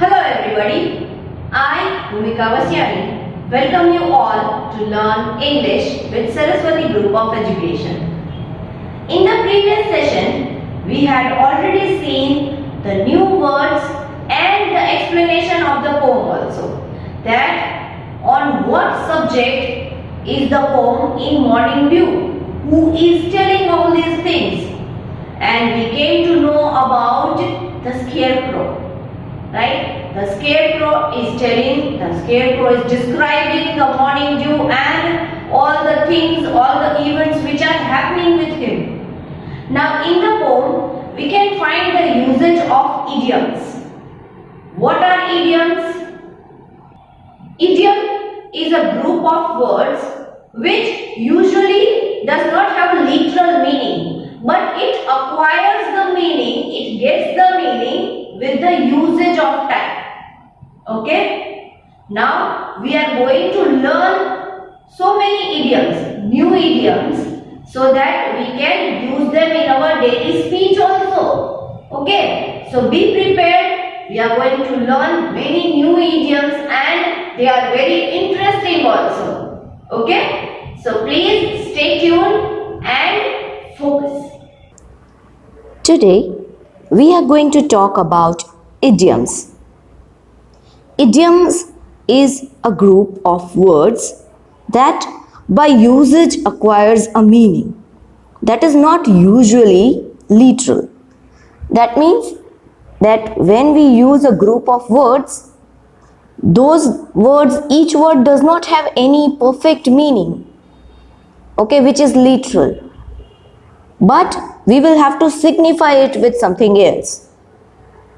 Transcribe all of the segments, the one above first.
Hello everybody, I, Bhumika Vasyani, welcome you all to learn English with Saraswati Group of Education. In the previous session, we had already seen the new words and the explanation of the poem also. That on what subject is the poem in Morning View? Who is telling all these things? And we came to know about the scarecrow. Right? The scarecrow is describing the morning dew and all the things, all the events which are happening with him. Now in the poem, we can find the usage of idioms. What are idioms? Idiom is a group of words which usually does not have literal meaning, but it acquires the meaning, it gets the meaning with the usage of time. Okay? Now we are going to learn so many idioms, new idioms, so that we can use them in our daily speech also. Okay? So be prepared. We are going to learn many new idioms and they are very interesting also. Okay? So please stay tuned and focus. Today, we are going to talk about idioms. Idioms is a group of words that by usage acquires a meaning that is not usually literal. That means that when we use a group of words, those words, each word does not have any perfect meaning, okay, which is literal. But we will have to signify it with something else.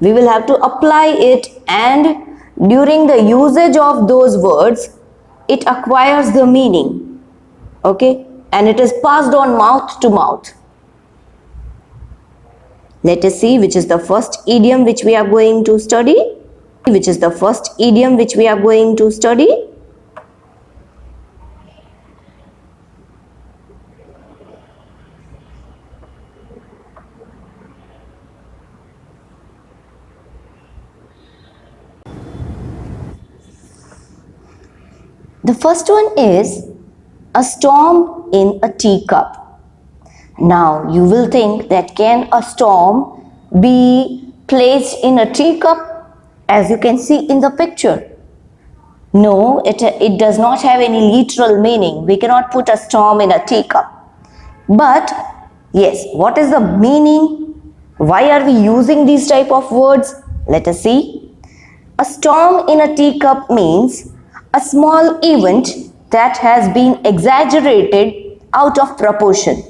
We will have to apply it, and during the usage of those words, it acquires the meaning. Okay? And it is passed on mouth to mouth. Let us see which is the first idiom which we are going to study. Which is the first idiom which we are going to study? The first one is a storm in a teacup. Now you will think that can a storm be placed in a teacup, as you can see in the picture? No, it does not have any literal meaning. We cannot put a storm in a teacup. But yes, what is the meaning? Why are we using these type of words? Let us see. A storm in a teacup means a small event that has been exaggerated out of proportion.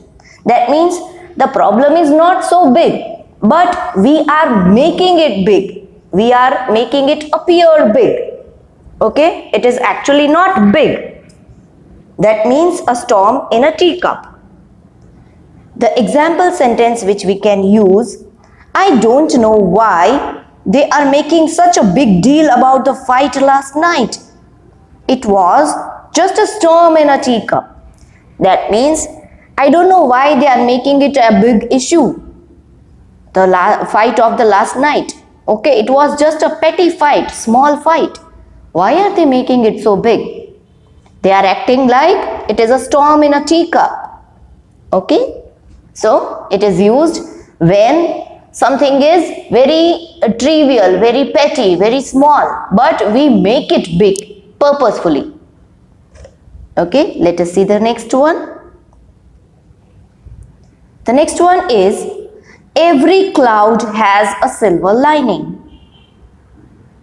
That means the problem is not so big, but we are making it big. We are making it appear big. Okay? It is actually not big. That means a storm in a teacup. The example sentence which we can use, I don't know why they are making such a big deal about the fight last night. It was just a storm in a teacup. That means, I don't know why they are making it a big issue. The fight of the last night. Okay, it was just a petty fight, small fight. Why are they making it so big? They are acting like it is a storm in a teacup. Okay, so it is used when something is very trivial, very petty, very small, but we make it big purposefully. Okay, let us see the next one. The next one is every cloud has a silver lining.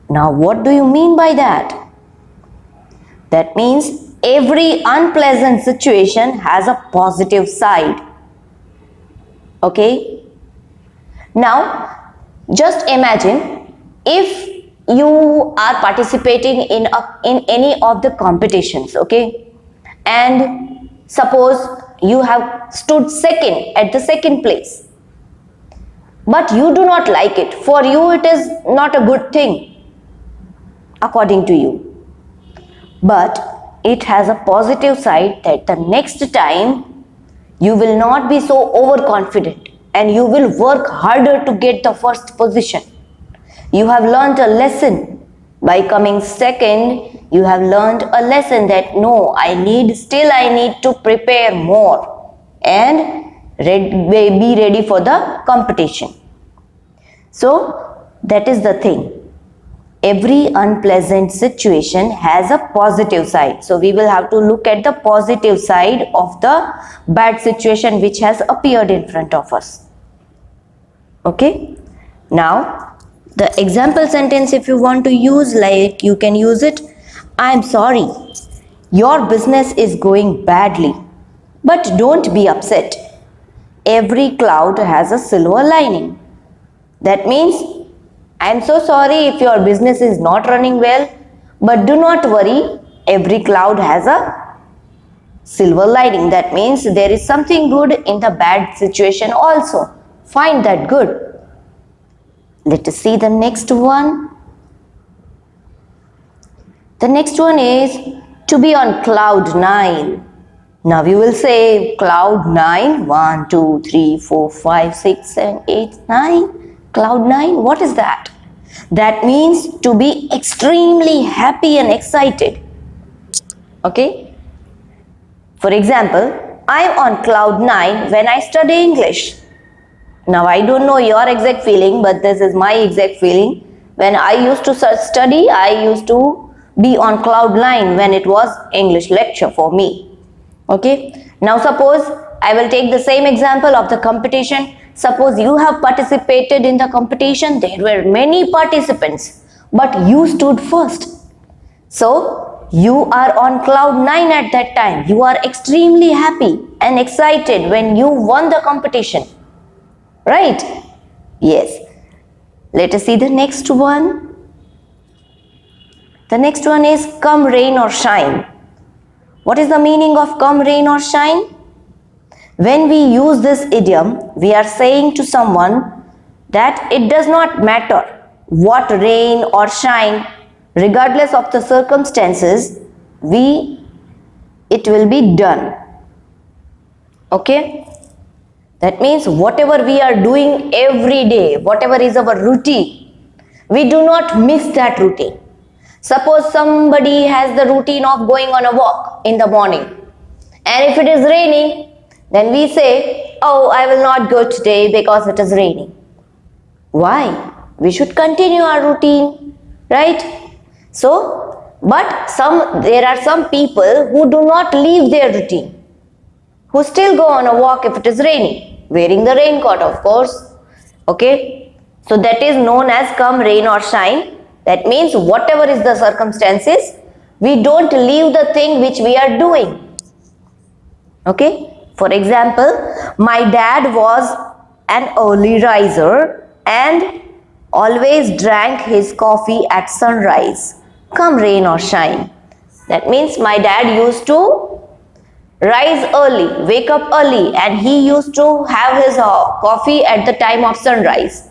Now what do you mean by that? That means every unpleasant situation has a positive side. Okay? Now just imagine if you are participating in any of the competitions, okay, and suppose you have stood second at the second place, but you do not like it. For you it is not a good thing according to you, but it has a positive side that the next time you will not be so overconfident and you will work harder to get the first position. You have learned a lesson. By coming second, you have learned a lesson that no, I need to prepare more and be ready for the competition. So that is the thing. Every unpleasant situation has a positive side. So we will have to look at the positive side of the bad situation which has appeared in front of us. Okay. Now the example sentence, if you want to use, like you can use it. I am sorry. Your business is going badly. But don't be upset. Every cloud has a silver lining. That means, I am so sorry if your business is not running well, but do not worry, every cloud has a silver lining. That means there is something good in the bad situation also. Find that good. Let us see the next one. The next one is to be on cloud 9. Now you will say cloud 9, 1, 2, 3, 4, 5, 6, 7, 8, 9. Cloud 9, what is that? That means to be extremely happy and excited. Okay? For example, I am on cloud 9 when I study English. Now I don't know your exact feeling, but this is my exact feeling. When I used to study, I used to be on cloud 9 when it was English lecture for me. Okay? Now suppose I will take the same example of the competition. Suppose you have participated in the competition. There were many participants, but you stood first. So you are on cloud 9 at that time. You are extremely happy and excited when you won the competition. Right? Yes. Let us see the next one. The next one is come rain or shine. What is the meaning of come rain or shine? When we use this idiom, we are saying to someone that it does not matter what rain or shine, regardless of the circumstances, it will be done. Okay? That means whatever we are doing every day, whatever is our routine, we do not miss that routine. Suppose somebody has the routine of going on a walk in the morning, and if it is raining, then we say, oh, I will not go today because it is raining. Why? We should continue our routine, right? So, but there are some people who do not leave their routine, who still go on a walk if it is raining, wearing the raincoat, of course. Okay? So that is known as come rain or shine. That means whatever is the circumstances, we don't leave the thing which we are doing. Okay? For example, my dad was an early riser and always drank his coffee at sunrise. Come rain or shine. That means my dad used to rise early, wake up early, and he used to have his coffee at the time of sunrise.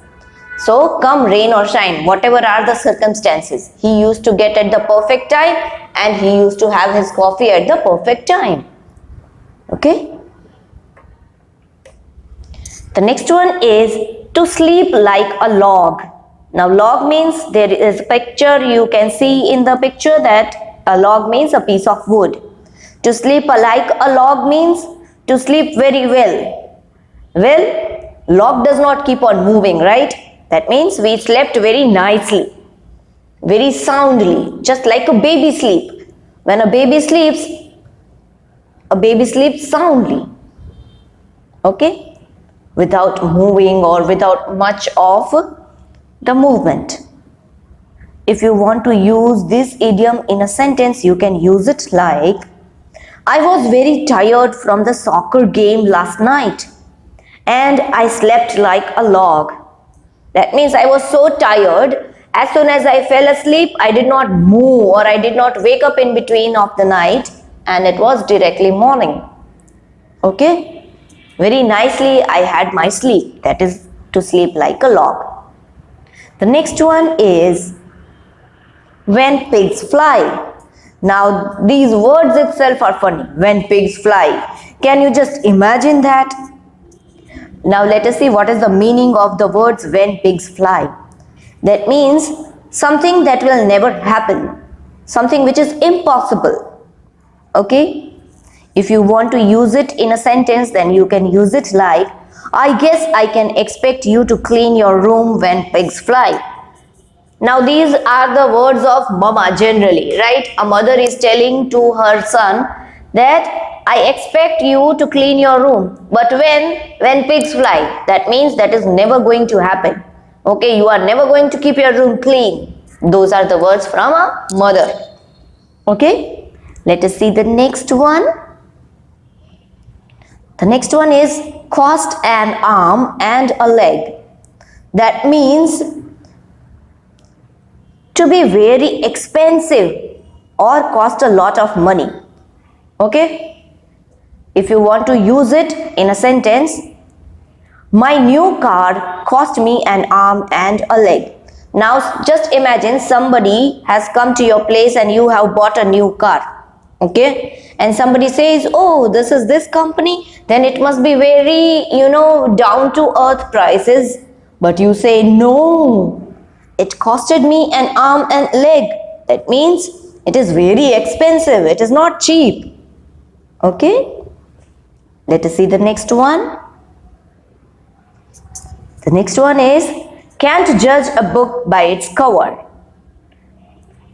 So come rain or shine, whatever are the circumstances, he used to get at the perfect time and he used to have his coffee at the perfect time. Okay? The next one is to sleep like a log. Now log means there is a picture, you can see in the picture that a log means a piece of wood. To sleep like a log means to sleep very well. Well, log does not keep on moving, right? That means we slept very nicely, very soundly, just like a baby sleep. When a baby sleeps soundly. Okay? Without moving or without much of the movement. If you want to use this idiom in a sentence, you can use it like, I was very tired from the soccer game last night and I slept like a log. That means I was so tired, as soon as I fell asleep, I did not move or I did not wake up in between of the night and it was directly morning. Okay? Very nicely I had my sleep. That is to sleep like a log. The next one is when pigs fly. Now these words itself are funny. When pigs fly. Can you just imagine that? Now let us see what is the meaning of the words when pigs fly. That means something that will never happen, something which is impossible. Okay? If you want to use it in a sentence, then you can use it like, I guess I can expect you to clean your room when pigs fly. Now these are the words of mama generally, right? A mother is telling to her son that I expect you to clean your room. But when pigs fly, that means that is never going to happen. Okay, you are never going to keep your room clean. Those are the words from a mother. Okay, let us see the next one. The next one is cost an arm and a leg. That means to be very expensive or cost a lot of money. Okay? If you want to use it in a sentence, my new car cost me an arm and a leg. Now just imagine somebody has come to your place and you have bought a new car. Okay, and somebody says, oh, this is this company, then it must be very, down to earth prices. But you say, no, it costed me an arm and leg. That means it is very expensive, it is not cheap. Okay, let us see the next one. The next one is can't judge a book by its cover.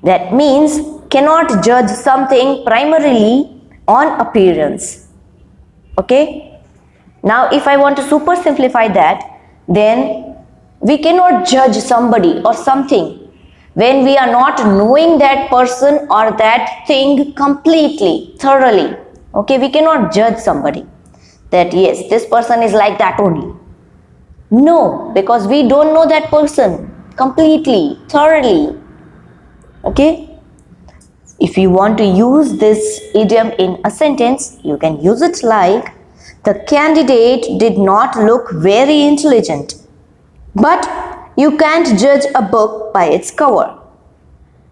That means cannot judge something primarily on appearance. Okay? Now if I want to super simplify that, then we cannot judge somebody or something when we are not knowing that person or that thing completely, thoroughly. Okay, we cannot judge somebody that yes, this person is like that only. No, because we don't know that person completely, thoroughly. Okay? If you want to use this idiom in a sentence, you can use it like, the candidate did not look very intelligent, but you can't judge a book by its cover.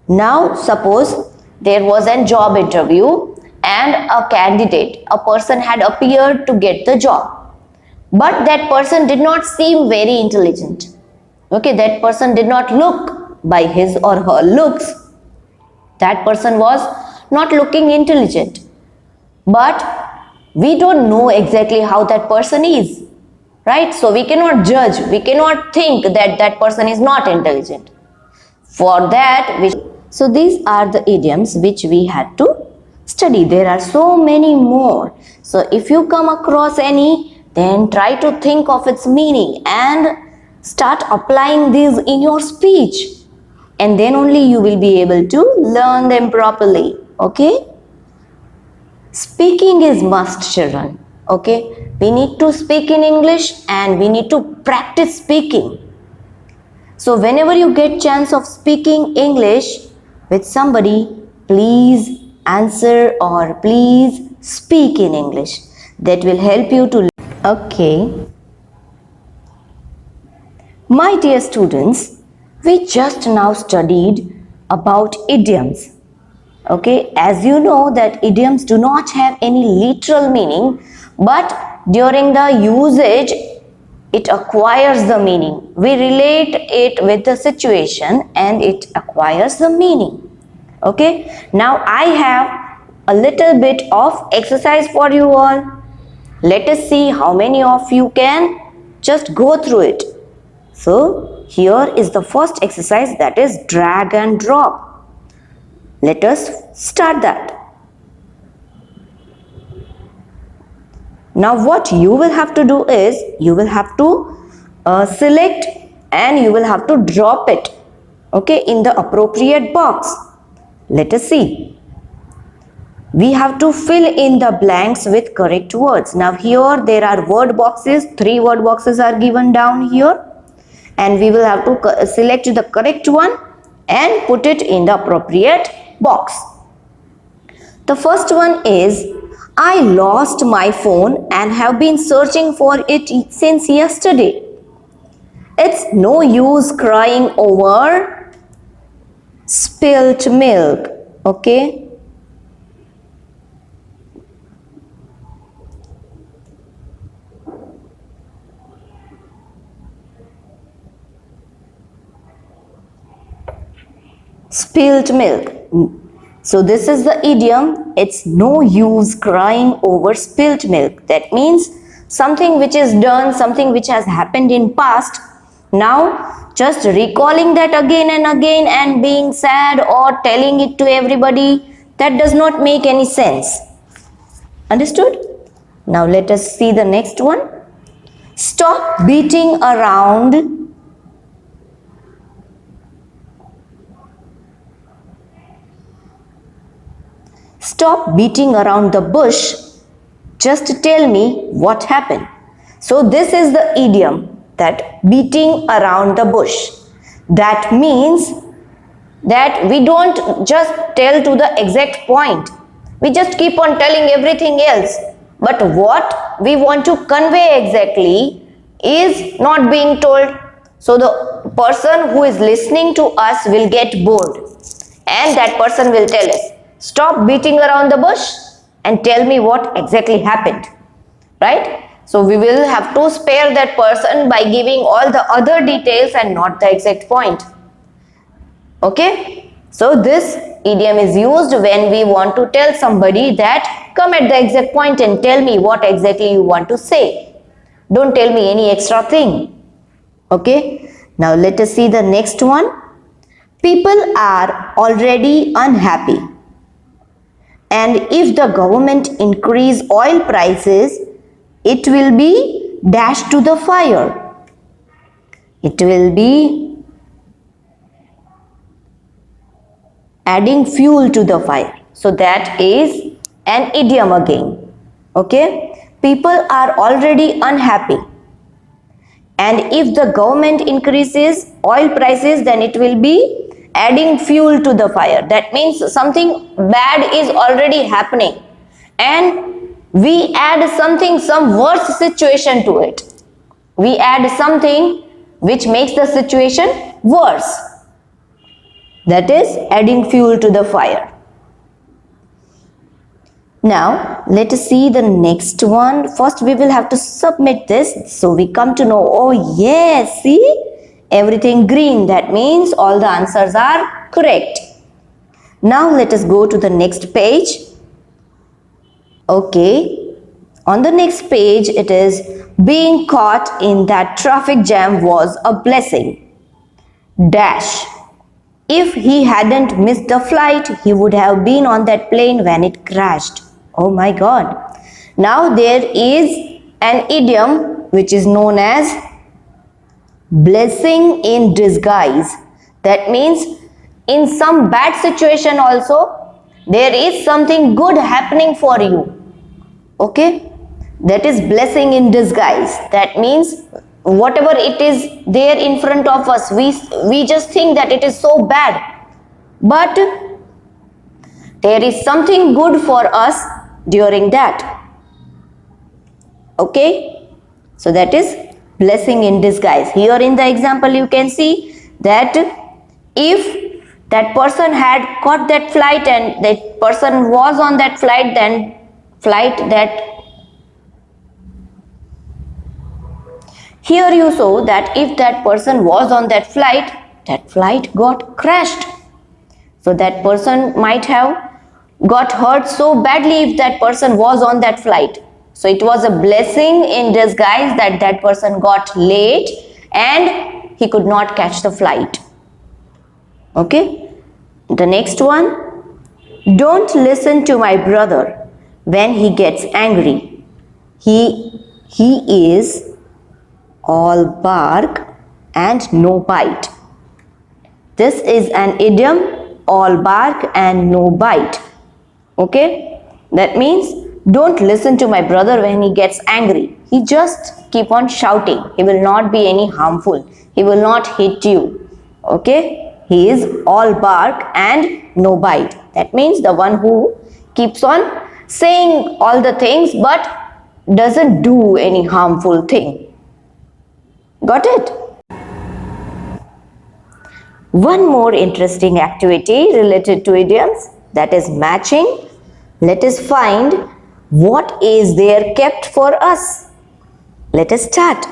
Now, suppose there was a job interview and a candidate, a person had appeared to get the job, but that person did not seem very intelligent. Okay, that person did not look by his or her looks. That person was not looking intelligent, but we don't know exactly how that person is, right? So we cannot judge, we cannot think that that person is not intelligent. For that, so these are the idioms which we had to study. There are so many more. So if you come across any, then try to think of its meaning and start applying these in your speech. And then only you will be able to learn them properly. Okay? Speaking is must, children. Okay? We need to speak in English and we need to practice speaking. So whenever you get chance of speaking English with somebody, please answer or please speak in English. That will help you to. Okay. My dear students, we just now studied about idioms. Okay, as you know that idioms do not have any literal meaning, but during the usage it acquires the meaning. We relate it with the situation and it acquires the meaning. Okay, now I have a little bit of exercise for you all. Let us see how many of you can just go through it. So here is the first exercise, that is drag and drop. Let us start that. Now what you will have to do is, you will have to select and you will have to drop it, okay, in the appropriate box. Let us see. We have to fill in the blanks with correct words. Now here there are word boxes, 3 word boxes are given down here, and we will have to select the correct one and put it in the appropriate box. The first one is, I lost my phone and have been searching for it since yesterday. It's no use crying over spilt milk. Okay. spilt milk. So this is the idiom, it's no use crying over spilt milk. That means something which is done, something which has happened in past. Now just recalling that again and again and being sad or telling it to everybody, that does not make any sense. Understood? Now let us see the next one. Stop beating around Stop beating around the bush. Just tell me what happened. So this is the idiom, that beating around the bush. That means that we don't just tell to the exact point. We just keep on telling everything else. But what we want to convey exactly is not being told. So the person who is listening to us will get bored. And that person will tell us, stop beating around the bush and tell me what exactly happened. Right? So we will have to spare that person by giving all the other details and not the exact point. Okay? So this idiom is used when we want to tell somebody that come at the exact point and tell me what exactly you want to say. Don't tell me any extra thing. Okay? Now let us see the next one. People are already unhappy. And if the government increase oil prices, it will be dashed to the fire. It will be adding fuel to the fire. So that is an idiom again. Okay? People are already unhappy. And if the government increases oil prices, then it will be adding fuel to the fire. That means something bad is already happening and we add some worse situation to it. We add something which makes the situation worse. That is adding fuel to the fire. Now let us see the next one. First we will have to submit this, so we come to know, oh yes, see, everything green, that means all the answers are correct. Now let us go to the next page. Okay, on the next page it is, being caught in that traffic jam was a blessing. Dash. If he hadn't missed the flight, he would have been on that plane when it crashed. Oh my God. Now there is an idiom which is known as blessing in disguise. That means in some bad situation also there is something good happening for you. Okay, that is blessing in disguise. That means whatever it is there in front of us, we just think that it is so bad, but there is something good for us during that. Okay, so that is blessing in disguise. Here in the example you can see that if that person had caught that flight and that person was on that flight, then here you saw that if that person was on that flight got crashed. So that person might have got hurt so badly if that person was on that flight. So it was a blessing in disguise that that person got late and he could not catch the flight. Okay, the next one, don't listen to my brother when he gets angry. He is all bark and no bite. This is an idiom, all bark and no bite. Okay, that means don't listen to my brother when he gets angry. He just keep on shouting. He will not be any harmful. He will not hit you. Okay, he is all bark and no bite. That means the one who keeps on saying all the things but doesn't do any harmful thing. Got it? One more interesting activity related to idioms, that is matching. Let us find what is there kept for us. Let us start.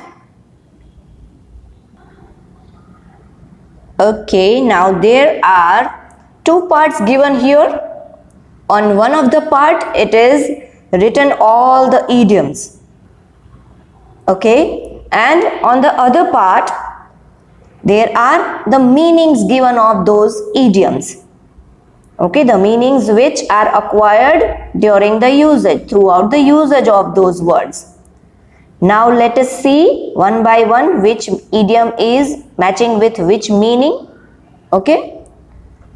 Okay, now there are two parts given here. On one of the part, it is written all the idioms. Okay, and on the other part, there are the meanings given of those idioms. Okay, the meanings which are acquired during the usage, throughout the usage of those words. Now let us see one by one which idiom is matching with which meaning. Okay,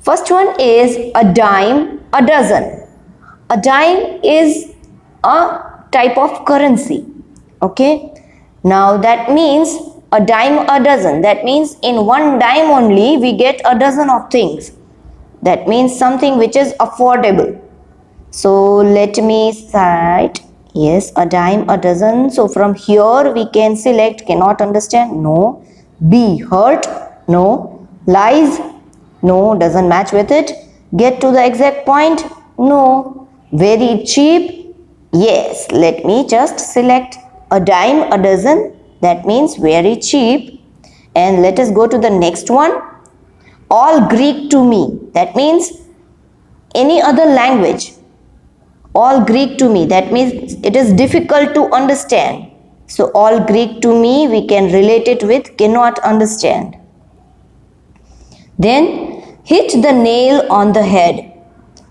first one is a dime a dozen. A dime is a type of currency. Okay, now that means a dime a dozen. That means in one dime only we get a dozen of things. That means something which is affordable. So let me cite, yes, a dime a dozen. So from here we can select cannot understand, no. B, hurt, no. Lies, no, doesn't match with it. Get to the exact point, no. Very cheap, yes. Let me just select a dime a dozen. That means very cheap. And let us go to the next one. All Greek to me. That means any other language. All Greek to me. That means it is difficult to understand. So all Greek to me, we can relate it with cannot understand. Then hit the nail on the head.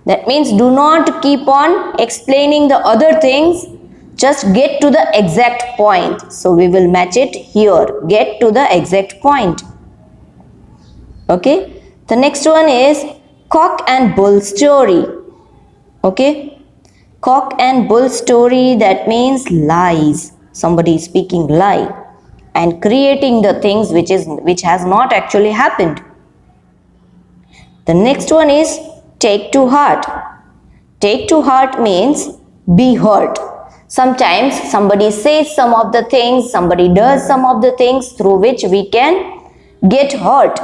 That means do not keep on explaining the other things. Just get to the exact point. So we will match it here. Get to the exact point. Okay. The next one is cock and bull story. Okay. Cock and bull story, that means lies. Somebody is speaking lie and creating the things which has not actually happened. The next one is take to heart. Take to heart means be hurt. Sometimes somebody says some of the things, somebody does some of the things through which we can get hurt.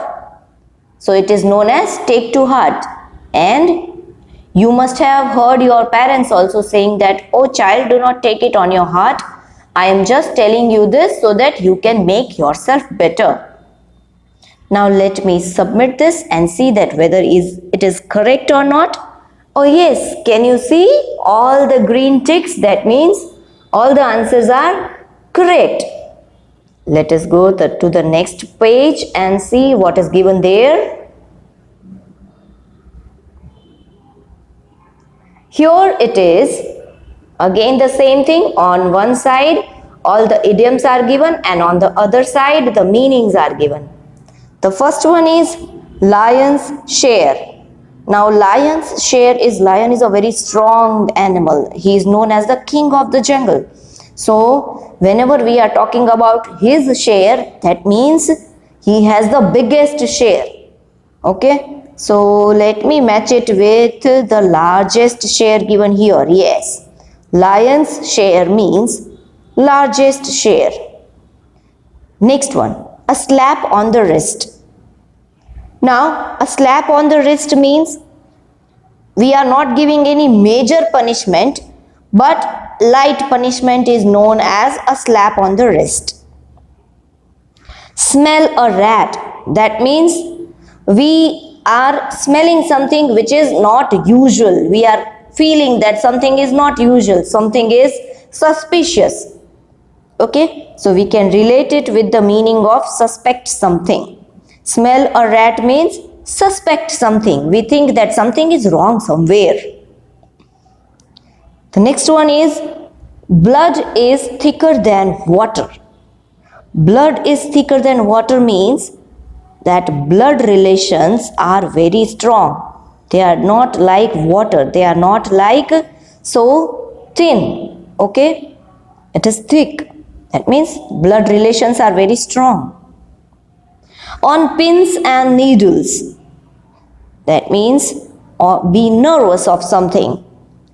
So it is known as take to heart. And you must have heard your parents also saying that, oh child, do not take it on your heart. I am just telling you this so that you can make yourself better. Now let me submit this and see that whether it is correct or not. Oh yes, can you see all the green ticks? That means all the answers are correct. Let us go to the next page and see what is given there. Here it is. Again the same thing. On one side all the idioms are given and on the other side the meanings are given. The first one is lion's share. Now lion is a very strong animal. He is known as the king of the jungle. So whenever we are talking about his share, that means he has the biggest share. Okay, so let me match it with the largest share given here. Yes, lion's share means largest share. Next one, a slap on the wrist. Now a slap on the wrist means we are not giving any major punishment, but light punishment is known as a slap on the wrist. Smell a rat. That means we are smelling something which is not usual. We are feeling that something is not usual. Something is suspicious. Okay, so we can relate it with the meaning of suspect something. Smell a rat means suspect something. We think that something is wrong somewhere. The next one is blood is thicker than water. Blood is thicker than water means that blood relations are very strong. They are not like water. They are not like so thin. Okay, it is thick. That means blood relations are very strong. On pins and needles. That means be nervous of something.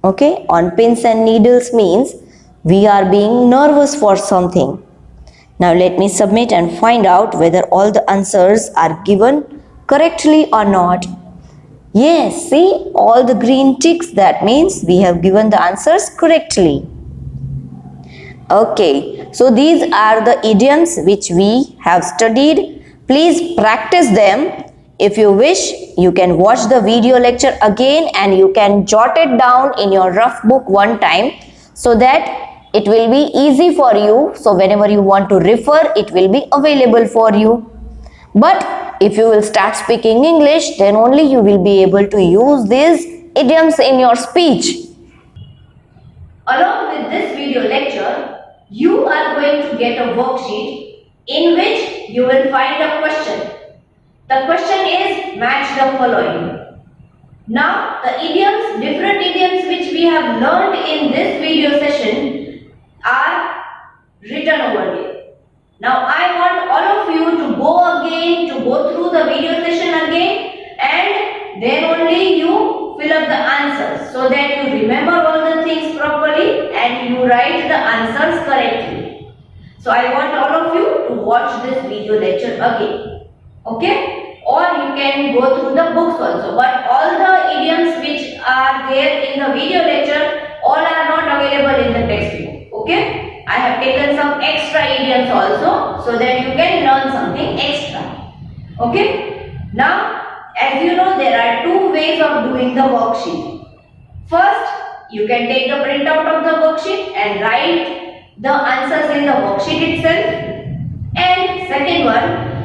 Okay, on pins and needles means we are being nervous for something. Now let me submit and find out whether all the answers are given correctly or not. Yes, see all the green ticks. That means we have given the answers correctly. Okay, so these are the idioms which we have studied. Please practice them If you wish, you can watch the video lecture again and you can jot it down in your rough book one time so that it will be easy for you. So whenever you want to refer, it will be available for you. But if you will start speaking English, then only you will be able to use these idioms in your speech. Along with this video lecture, you are going to get a worksheet in which you will find a question. The question is match the following. Now the idioms, different idioms which we have learned in this video session are written over here. Now I want all of you to go through the video session again, and then only you fill up the answers so that you remember all the things properly and you write the answers correctly. So I want all of you to watch this video lecture again. Okay? Or you can go through the books also. But all the idioms which are there in the video lecture, all are not available in the textbook. Okay? I have taken some extra idioms also so that you can learn something extra. Okay? Now, as you know, there are two ways of doing the worksheet. First, you can take the printout of the worksheet and write the answers in the worksheet itself. And second one,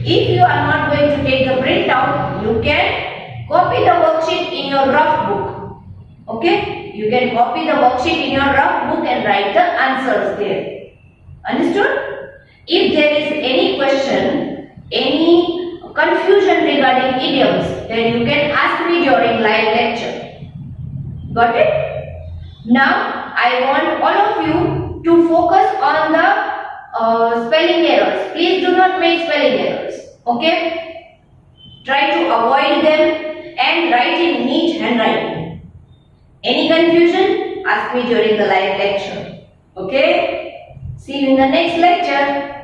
if you are not going to take the printout, you can copy the worksheet in your rough book. Okay? You can copy the worksheet in your rough book and write the answers there. Understood? If there is any question, any confusion regarding idioms, then you can ask me during live lecture. Got it? Now, I want all of you to focus on the spelling errors. Please do not make spelling errors. Okay? Try to avoid them and write in neat handwriting. Any confusion? Ask me during the live lecture. Okay? See you in the next lecture.